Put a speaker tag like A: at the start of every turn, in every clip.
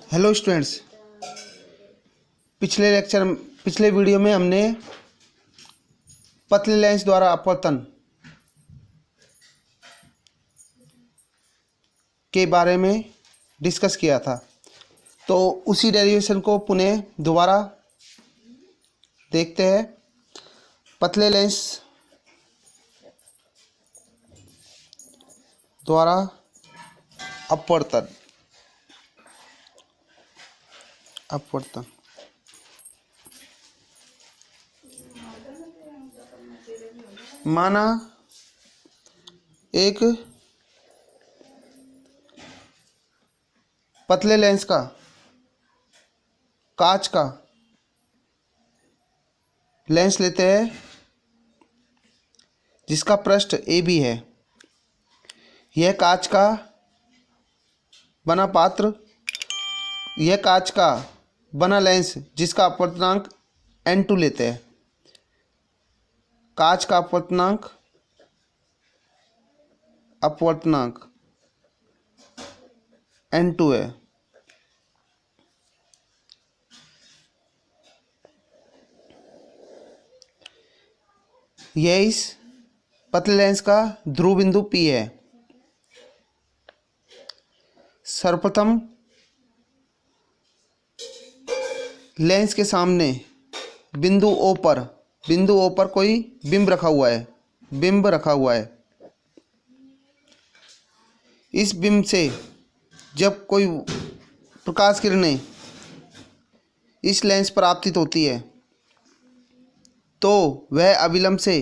A: Hello students, पिछले video में हमने पतले लेंस द्वारा अपवर्तन के बारे में डिस्कस किया था। तो उसी डेरिवेशन को पुनः दोबारा देखते हैं। पतले लेंस द्वारा अपवर्तन माना एक पतले लेंस का कांच का लेंस लेते हैं जिसका पृष्ठ ए बी है। यह कांच का बना पात्र, यह कांच का बना लेंस जिसका अपवर्तनांक n2 लेते हैं। कांच का अपवर्तनांक n2 है। यह इस पतले लेंस का ध्रुव बिंदु P है। सर्वप्रथम लेंस के सामने बिंदु O पर कोई बिंब रखा हुआ है। इस बिंब से जब कोई प्रकाश किरणें इस लेंस पर आपतित होती है तो वह अभिलंब से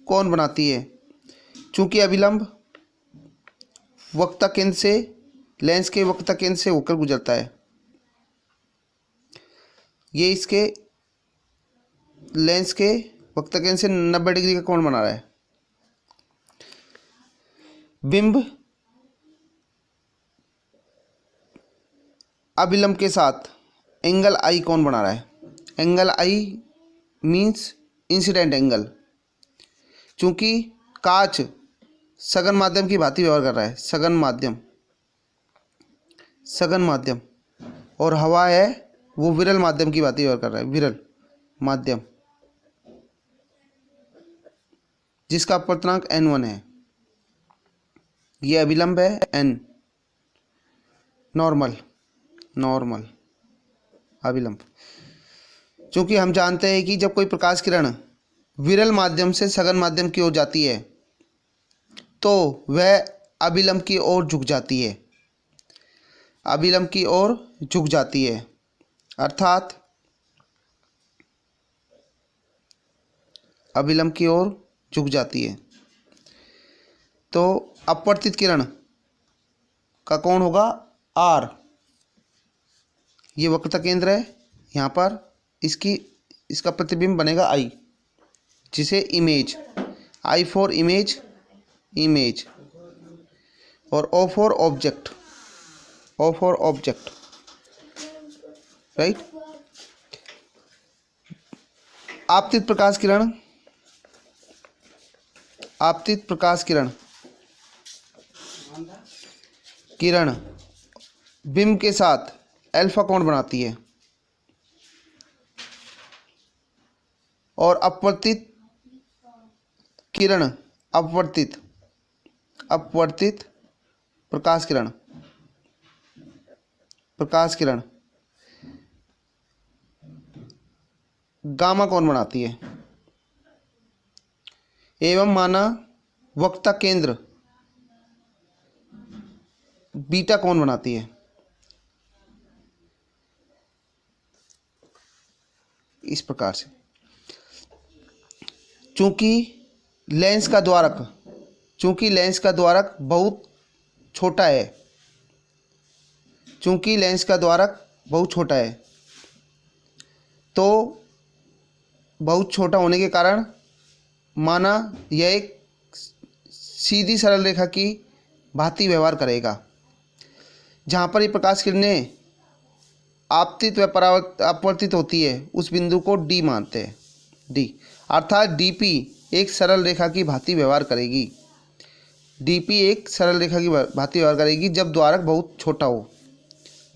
A: कोण बनाती है। चूंकि अभिलंब वक्रता केंद्र से लेंस के वक्रता केंद्र से होकर गुजरता है, ये इसके लेंस के वक्रता केंद्र से 90 डिग्री का कोण बना रहा है। बिंब अभिलंब के साथ एंगल आई कोण बना रहा है। Angle I means incident angle. चूंकि कांच सघन माध्यम की भांति व्यवहार कर रहा है, सघन माध्यम, और हवा है वो विरल माध्यम की भांति व्यवहार कर रहा है, विरल माध्यम, जिसका अपवर्तनांक n1 है। ये अभिलंब है n, नॉर्मल अभिलंब। चूंकि हम जानते हैं कि जब कोई प्रकाश किरण विरल माध्यम से सघन माध्यम की ओर जाती है तो वह अभिलंब की ओर झुक जाती है, अर्थात अभिलंब की ओर झुक जाती है। तो अपवर्तित किरण का कोण होगा R। ये वक्रता केंद्र है, यहाँ पर इसका प्रतिबिंब बनेगा I, जिसे इमेज, I फॉर इमेज और O फॉर ऑब्जेक्ट, राइट। आपतित प्रकाश किरण बिंब के साथ अल्फा कोण बनाती है और अपवर्तित प्रकाश किरण गामा कोण बनाती है। एवं माना वक्रता केंद्र बीटा कोण बनाती है। इस प्रकार से चूंकि लेंस का द्वारक बहुत छोटा है, तो बहुत छोटा होने के कारण माना यह एक सीधी सरल रेखा की भांति व्यवहार करेगा। जहाँ पर ये प्रकाश किरणें आपतित व अपवर्तित होती है उस बिंदु को D मानते हैं, D, अर्थात DP एक सरल रेखा की भांति व्यवहार करेगी। जब द्वारक बहुत छोटा हो।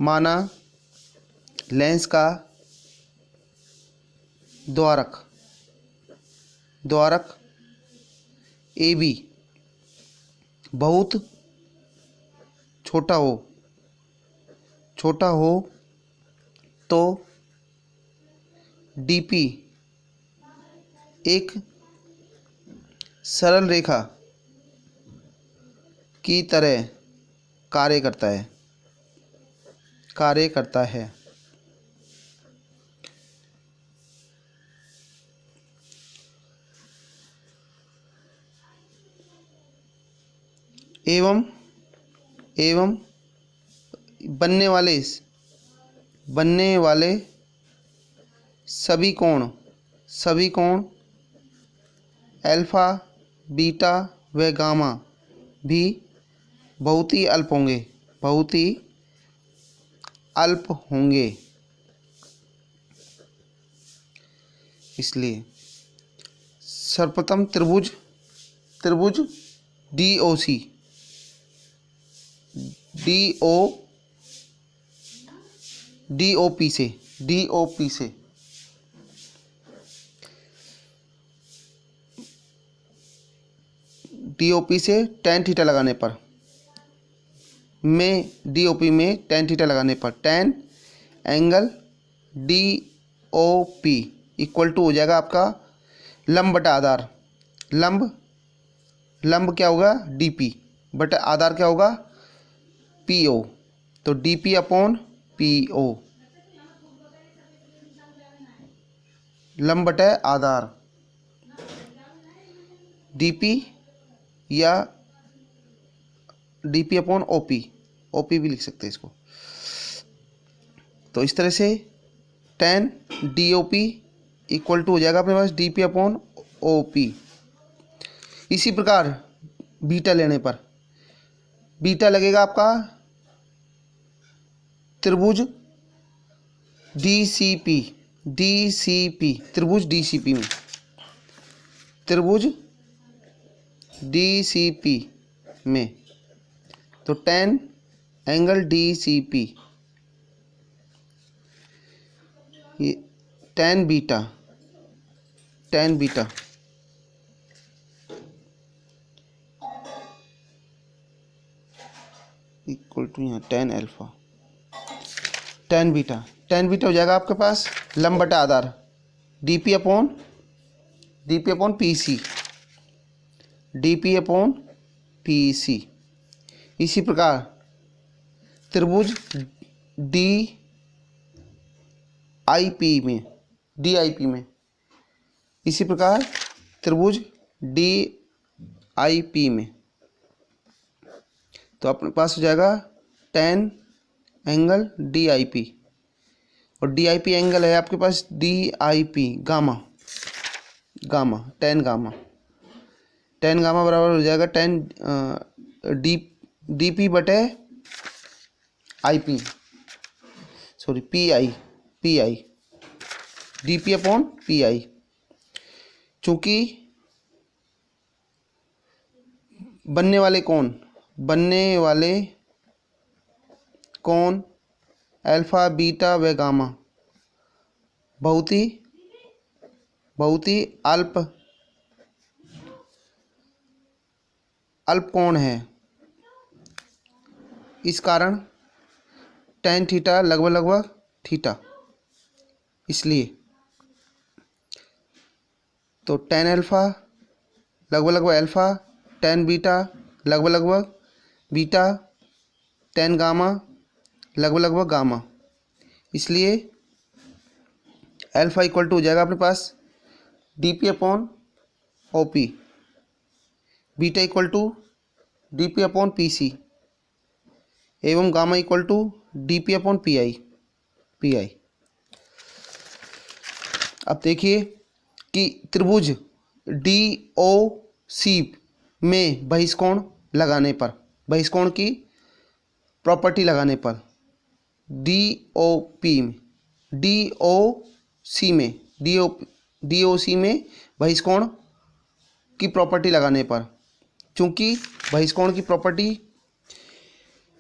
A: माना लेंस का द्वारक AB बहुत छोटा हो तो DP एक सरल रेखा की तरह कार्य करता है। एवं बनने वाले सभी कोण अल्फा, बीटा व गामा भी बहुत ही अल्प होंगे। इसलिए सर्वप्रथम त्रिभुज DOP से tan थीटा लगाने पर DOP में tan थीटा लगाने पर tan angle DOP equal to हो जाएगा आपका लंब बटा आधार। लंब क्या होगा DP बटा आधार क्या होगा PO, तो DP अपॉन PO लंब बटा आधार DP या DP अपॉन OP भी लिख सकते हैं इसको। तो इस तरह से tan DOP इक्वल टू हो जाएगा अपने पास DP अपॉन OP। इसी प्रकार बीटा लेने पर बीटा लगेगा आपका त्रिभुज DCP त्रिभुज DCP में तो tan एंगल DCP ये tan बीटा इक्वल टू यहाँ tan अल्फा tan बीटा हो जाएगा आपके पास लंब बटा आधार DP अपॉन PC। इसी प्रकार त्रिभुज DIP में इसी प्रकार त्रिभुज DIP में तो अपने पास हो जाएगा tan एंगल DIP और DIP एंगल है आपके पास DIP गामा tan गामा बराबर हो जाएगा tan DP बटे IP sorry PI DP upon PI। चूँकि बनने वाले कोण अल्फा, बीटा व गामा बहुत ही अल्प कोण है। इस कारण tan थीटा लगभग थीटा, इसलिए तो tan अल्फा लगभग अल्फा, tan बीटा लगभग बीटा, tan गामा लगभग गामा, इसलिए अल्फा इक्वल टू हो जाएगा अपने पास DP upon OP, beta equal to DP upon PC एवं gamma equal to DP upon PI। अब देखिए कि त्रिभुज DOC में बहिष्कोण की प्रॉपर्टी लगाने पर DOC में बहिष्कोण की प्रॉपर्टी लगाने पर, चूंकि बहिष्कोण की प्रॉपर्टी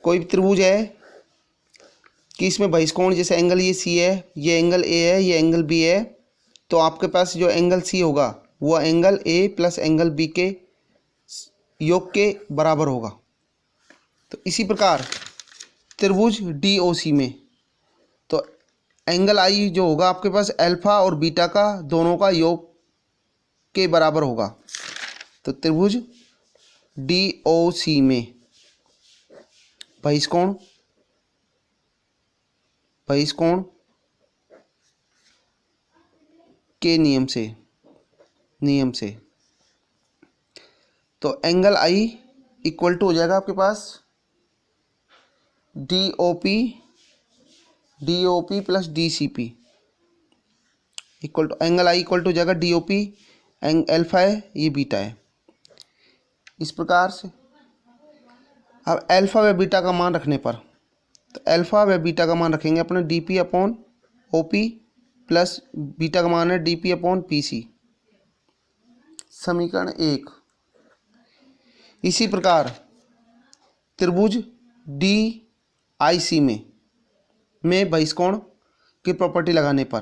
A: कोई भी त्रिभुज है कि इसमें बहिष्कोण, जैसे एंगल ये सी है, ये एंगल ए है, ये एंगल बी है, तो आपके पास जो एंगल सी होगा वो angle A plus angle B के योग के बराबर होगा। तो इसी प्रकार त्रिभुज डी ओ सी में तो एंगल आई जो होगा आपके पास अल्फा और बीटा का दोनों का योग के बराबर होगा। तो त्रिभुज डी ओ सी में बहिष्कोण के नियम से तो एंगल आई इक्वल टू हो जाएगा आपके पास D O P plus D C P equal to, angle I equal to हो जाएगा डी ओ पी, एल्फा है ये बीटा है। इस प्रकार से अब एल्फा व बीटा का मान रखने पर, तो एल्फा व बीटा का मान रखेंगे अपने D P upon O P plus beta का मान है D P upon P C, समीकरण 1। इसी प्रकार त्रिभुज डी आई सी में बहिष्कोण की प्रॉपर्टी लगाने पर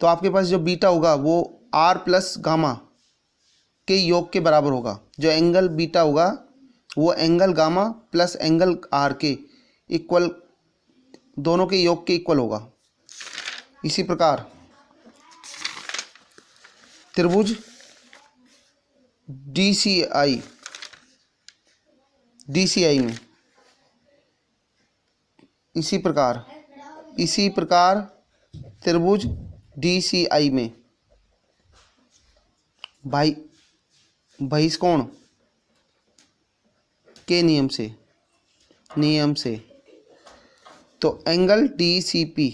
A: तो आपके पास जो बीटा होगा वो आर प्लस गामा के योग के बराबर होगा। जो एंगल बीटा होगा वो angle gamma plus angle R के इक्वल, दोनों के योग के इक्वल होगा। इसी प्रकार त्रिभुज डी सी आई में इसी प्रकार त्रिभुज डी सी आई में बहिष्कोण के नियम से तो angle D C P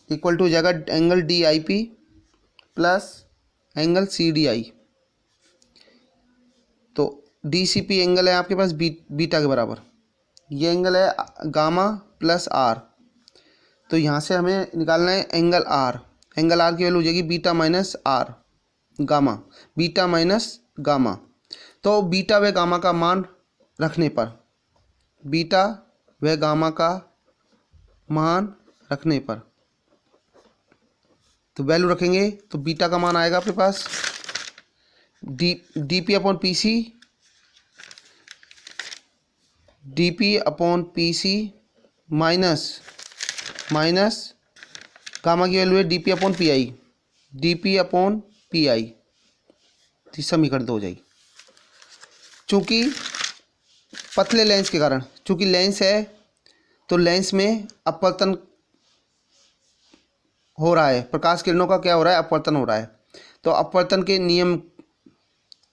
A: equal to हो जाएगा angle D I P plus angle C D I. तो डी सी पी एंगल है आपके पास बीटा के बराबर, ये एंगल है गामा प्लस आर, तो यहाँ से हमें निकालना है एंगल आर। एंगल आर की वैल्यू हो जाएगी beta minus R gamma, beta minus gamma. तो बीटा व गामा का मान रखने पर, बीटा व गामा का मान रखने पर तो वैल्यू रखेंगे तो बीटा का मान आएगा आपके पास D P upon P C, D P upon P C minus gamma की वैल्यू है D P upon P I, D P upon P I, तो समीकरण 2 हो जाएगी। चूँकि पतले लेंस के कारण, चूँकि लेंस है तो लेंस में अपवर्तन हो रहा है, प्रकाश किरणों का क्या हो रहा है, अपवर्तन हो रहा है। तो अपवर्तन के नियम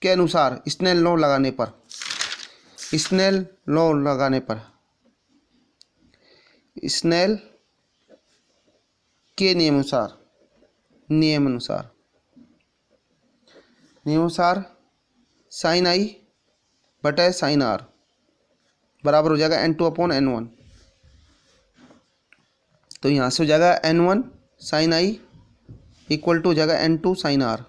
A: के अनुसार स्नेल लॉ लगाने पर स्नेल के नियम अनुसार साइन आई बटा साइन आर बराबर हो जाएगा N2 अपॉन N1। तो यहाँ से हो जाएगा N1 sign I equal to हो जाएगा N2 साइन आर।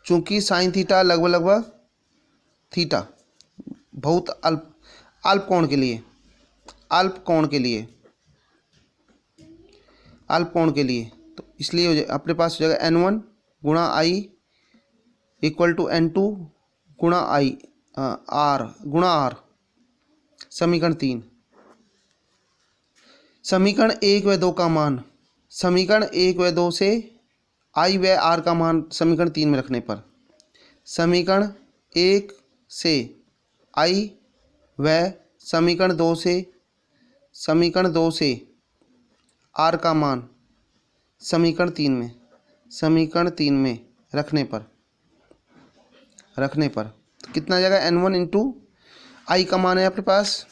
A: चूँकि साइन थीटा लगभग थीटा बहुत अल्प कोण के लिए तो इसलिए अपने पास हो जाएगा N1 गुणा आई इक्वल टू N2 गुणा आई आर। समीकरण 3। समीकरण 1 व 2 का मान, समीकरण 1 व 2 से आई व आर का मान समीकरण 3 में रखने पर, समीकरण 1 से आई व समीकरण 2 से आर का मान समीकरण 3 में रखने पर तो कितना आ जाएगा N1 इंटू आई का मान है आपके पास,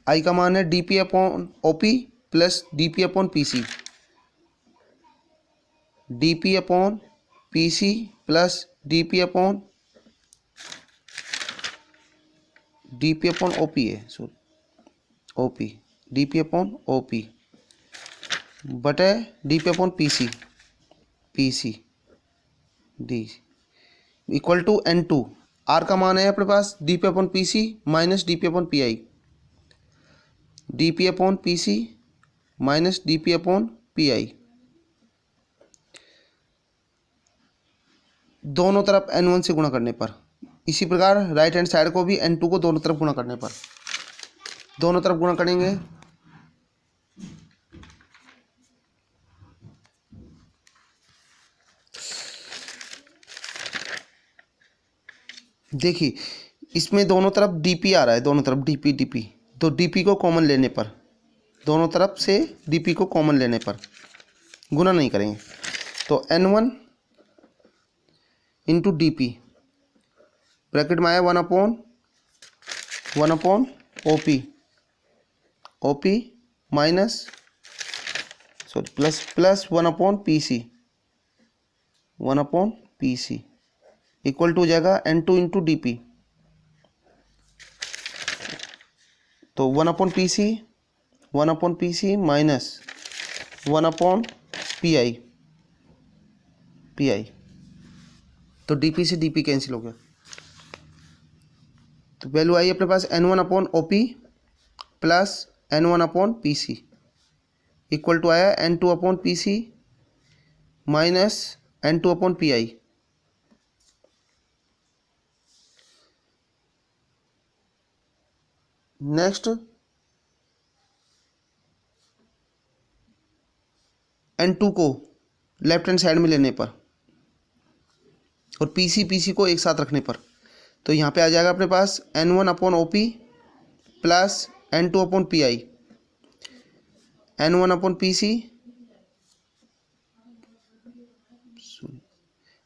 A: आई का मान है D P upon O P plus D P upon P C, D P upon P C plus D P upon O P है, sorry O P, D P upon O P बटे D P upon P C D equal to N2। R का मान है अपने पास D P upon P C minus D P upon P I, D P upon P C minus D P upon P आई। दोनों तरफ N1 से गुणा करने पर, इसी प्रकार राइट हैंड साइड को भी N2 को दोनों तरफ गुणा करने पर, दोनों तरफ गुणा करेंगे देखिए इसमें दोनों तरफ dp आ रहा है, दोनों तरफ dp, तो dp को कॉमन लेने पर, दोनों तरफ से dp को कॉमन लेने पर गुणा नहीं करेंगे, तो N1 into D P bracket में आया 1/1 OP minus plus 1/PC equal to हो जाएगा N2 इंटू डी पी, तो 1/PC माइनस 1/PI, तो dp से dp कैंसिल हो गया, तो वैल्यू आई अपने पास N1/OP plus N1/PC equal to आया N2/PC minus N2/PI। Next N2 को लेफ्ट हैंड साइड में लेने पर और PC को एक साथ रखने पर, तो यहाँ पे आ जाएगा अपने पास N1/OP plus N2/PI, N1/PC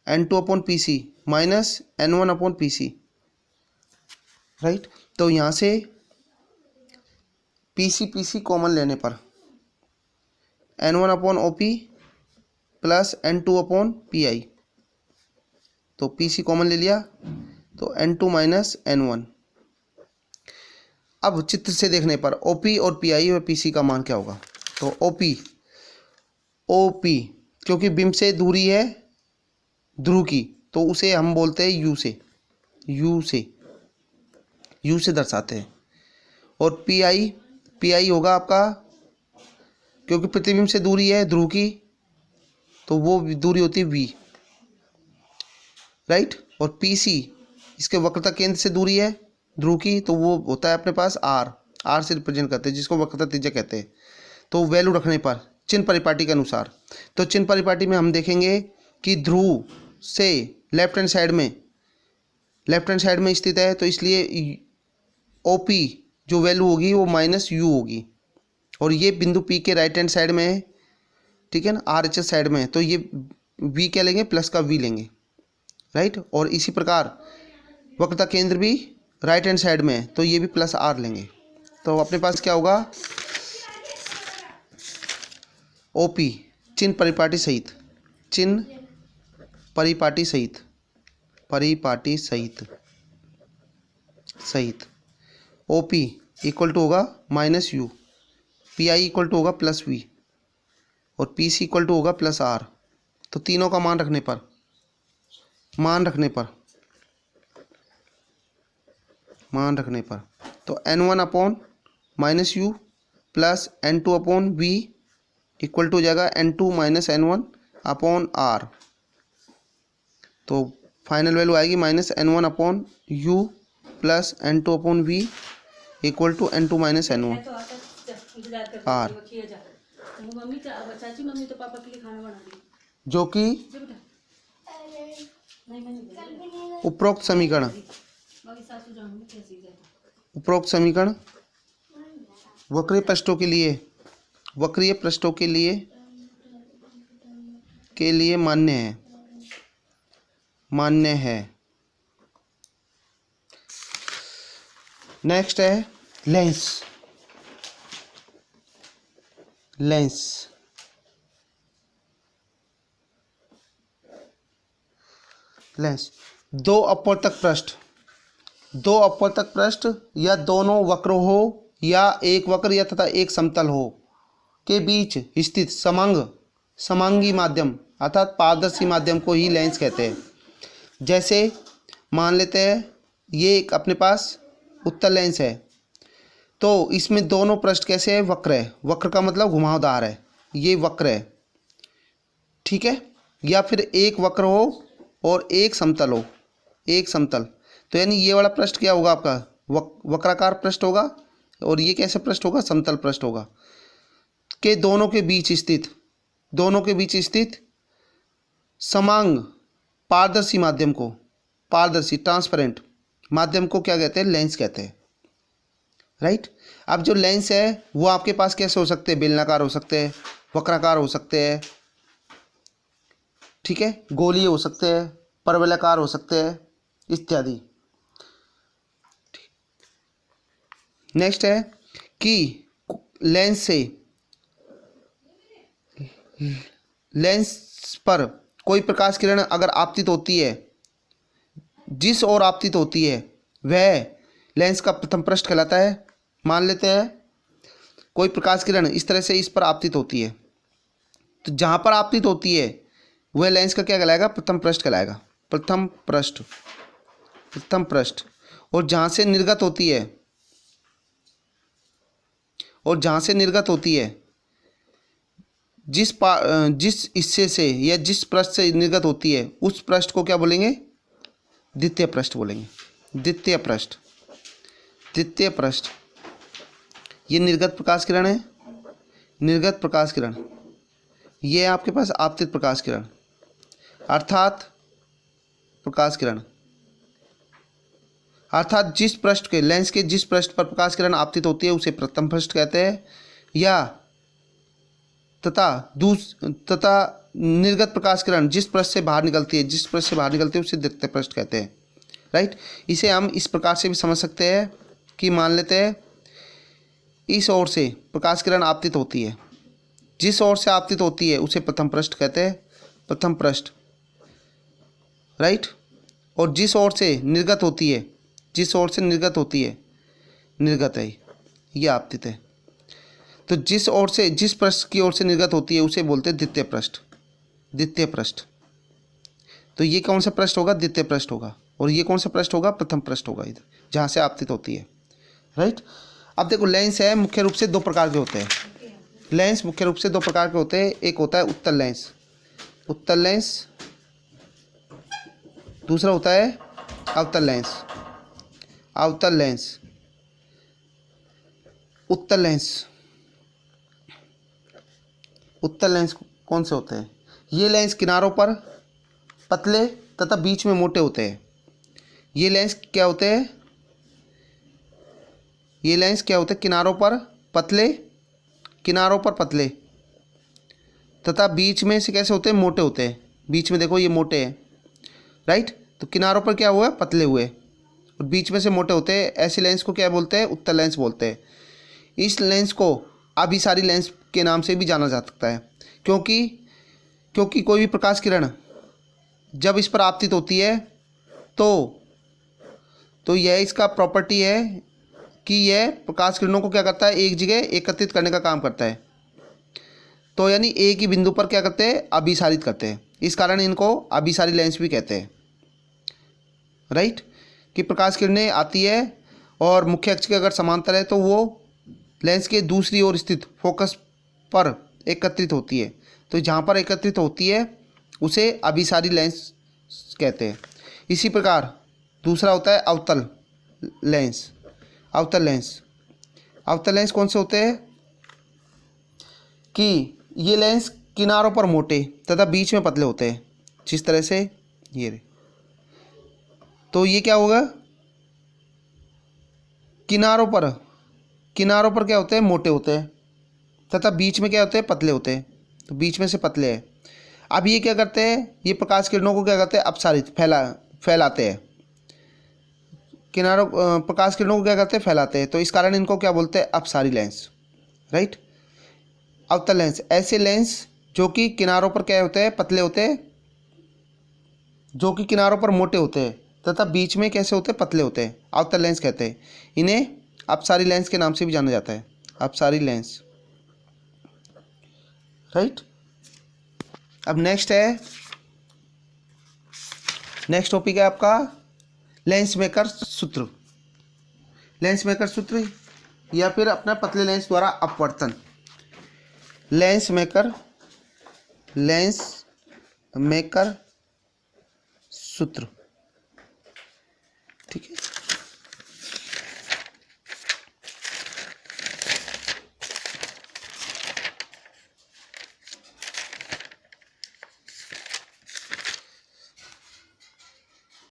A: N2/PC minus N1/PC, right. तो यहाँ से PC कॉमन लेने पर N1/OP प्लस N2/PI, तो PC कॉमन ले लिया तो N2 माइनस N1। अब चित्र से देखने पर OP और PI और PC का मान क्या होगा, तो OP क्योंकि बिंब से दूरी है ध्रुव की, तो उसे हम बोलते हैं U से दर्शाते हैं, और PI होगा आपका, क्योंकि प्रतिबिंब से दूरी है ध्रुव की, तो वो दूरी होती है V, राइट। और PC इसके वक्रता केंद्र से दूरी है ध्रुव की, तो वो होता है अपने पास R से रिप्रेजेंट करते हैं, जिसको वक्रता त्रिज्या कहते हैं। तो वैल्यू रखने पर चिन्ह परिपाटी के अनुसार, तो चिन्ह परिपाटी में हम देखेंगे कि ध्रुव से लेफ्ट हैंड साइड में स्थित है, तो इसलिए OP जो वैल्यू होगी वो माइनस U होगी, और ये बिंदु P के राइट हैंड साइड में है, ठीक है ना, RHS साइड में है, तो ये V क्या लेंगे, प्लस का V लेंगे, राइट। और इसी प्रकार वक्रता केंद्र भी राइट हैंड साइड में है, तो ये भी प्लस R लेंगे, तो अपने पास क्या होगा OP चिन्ह परिपाटी सहित OP इक्वल टू होगा minus U, PI equal to होगा प्लस V, और PC इक्वल टू होगा प्लस R। तो तीनों का मान रखने पर तो N1 minus U plus N2/V equal to हो जाएगा N2 माइनस N1/R। तो फाइनल वैल्यू आएगी minus N1/U plus N2/V equal to N2 minus N1R। जो कि उपरोक्त समीकरण वक्रीय पृष्ठों के लिए मान्य है। नेक्स्ट है लेंस। दो अपवर्तक पृष्ठ या दोनों वक्र हो या एक वक्र या तथा एक समतल हो के बीच स्थित समांगी माध्यम अर्थात पारदर्शी माध्यम को ही लेंस कहते हैं। जैसे मान लेते हैं ये एक अपने पास उत्तल लेंस है, तो इसमें दोनों पृष्ठ कैसे है, वक्र है। वक्र का मतलब घुमावदार है, ये वक्र है, ठीक है। या फिर एक वक्र हो और एक समतल हो, एक समतल, तो यानी ये वाला पृष्ठ क्या होगा आपका, वक्राकार पृष्ठ होगा, और ये कैसे पृष्ठ होगा, समतल पृष्ठ होगा। के दोनों के बीच स्थित समांग पारदर्शी माध्यम को, पारदर्शी ट्रांसपेरेंट माध्यम को क्या कहते हैं, लेंस कहते हैं, राइट। अब जो लेंस है वो आपके पास कैसे हो सकते हैं, बेलनाकार हो सकते हैं, वक्राकार हो सकते हैं, ठीक है, गोलीय हो सकते हैं, परवलयाकार हो सकते हैं, इत्यादि। नेक्स्ट है कि लेंस पर कोई प्रकाश किरण अगर आपतित होती है, जिस ओर आपतित होती है वह लेंस का प्रथम पृष्ठ कहलाता है। मान लेते हैं कोई प्रकाश किरण इस तरह से इस पर आपतित होती है, तो जहाँ पर आपतित होती है वह लेंस का क्या कहलाएगा, प्रथम पृष्ठ कहलाएगा, प्रथम पृष्ठ। और जहाँ से निर्गत होती है, जिस हिस्से से या जिस पृष्ठ से निर्गत होती है उस पृष्ठ को क्या बोलेंगे, द्वितीय पृष्ठ बोलेंगे। द्वितीय पृष्ठ ये निर्गत प्रकाश किरण है, निर्गत प्रकाश किरण। ये है आपके पास आपतित प्रकाश किरण, अर्थात जिस पृष्ठ के, लेंस के जिस पृष्ठ पर प्रकाश किरण आपतित होती है उसे प्रथम पृष्ठ कहते हैं, या तथा निर्गत प्रकाश किरण जिस पृष्ठ से बाहर निकलती है उसे द्वितीय पृष्ठ कहते हैं, राइट। इसे हम इस प्रकार से भी समझ सकते हैं कि मान लेते हैं इस ओर से प्रकाश किरण आपतित होती है, जिस ओर से आपतित होती है उसे प्रथम पृष्ठ कहते हैं, प्रथम पृष्ठ, राइट। और जिस ओर से निर्गत होती है निर्गत है, ये आपतित है। तो जिस पृष्ठ की ओर से निर्गत होती है उसे बोलते हैं द्वितीय पृष्ठ। तो ये कौन सा पृष्ठ होगा, द्वितीय पृष्ठ होगा, और ये कौन सा पृष्ठ होगा, प्रथम पृष्ठ होगा, इधर जहाँ से आपतित होती है, राइट। अब देखो लेंस है मुख्य रूप से दो प्रकार के होते हैं। एक होता है उत्तल लेंस, दूसरा होता है अवतल लेंस। उत्तल लेंस कौन से होते हैं, ये लेंस किनारों पर पतले तथा बीच में मोटे होते हैं। ये लेंस क्या होते हैं, किनारों पर पतले तथा बीच में से कैसे होते हैं, मोटे होते हैं। बीच में देखो ये मोटे हैं, राइट। तो किनारों पर क्या हुआ है, पतले हुए, और बीच में से मोटे होते हैं। ऐसे लेंस को क्या बोलते हैं, उत्तल लेंस बोलते हैं। इस लेंस को अभिसारी लेंस के नाम से भी जाना जा सकता है, क्योंकि कोई भी प्रकाश किरण जब इस पर आपतित होती है तो यह इसका प्रॉपर्टी है कि यह प्रकाश किरणों को क्या करता है, एक जगह एकत्रित करने का काम करता है। तो यानी एक ही बिंदु पर क्या करते हैं, अभिसारित करते हैं। इस कारण इनको अभिसारी लेंस भी कहते हैं, राइट। कि प्रकाश किरणें आती है और मुख्य अक्ष के अगर समांतर है तो वो लेंस के दूसरी ओर स्थित फोकस पर एकत्रित होती है। तो जहाँ पर एकत्रित होती है उसे अभिसारी लेंस कहते हैं। इसी प्रकार दूसरा होता है अवतल लेंस कौन से होते हैं कि ये लेंस किनारों पर मोटे तथा बीच में पतले होते हैं, जिस तरह से ये रहे। तो ये क्या होगा, किनारों पर क्या होते हैं, मोटे होते हैं, तथा बीच में क्या होते हैं, पतले होते हैं। तो बीच में से पतले हैं। अब ये क्या करते हैं, ये प्रकाश किरणों को क्या करते हैं, अपसारित फैलाते हैं। प्रकाश किरणों को क्या करते हैं, फैलाते हैं। तो इस कारण इनको क्या बोलते हैं, अपसारी लेंस, राइट। अवतल लेंस ऐसे लेंस जो कि किनारों पर क्या होते हैं, पतले होते हैं, जो कि किनारों पर मोटे होते हैं तथा बीच में कैसे होते हैं, पतले होते हैं, अवतल लेंस कहते हैं। इन्हें अपसारी लेंस के नाम से भी जाना जाता है, अपसारी लेंस, राइट। अब नेक्स्ट टॉपिक है आपका लेंस मेकर सूत्र। लेंस मेकर सूत्र या फिर अपना पतले लेंस द्वारा अपवर्तन। लेंस मेकर सूत्र, ठीक है।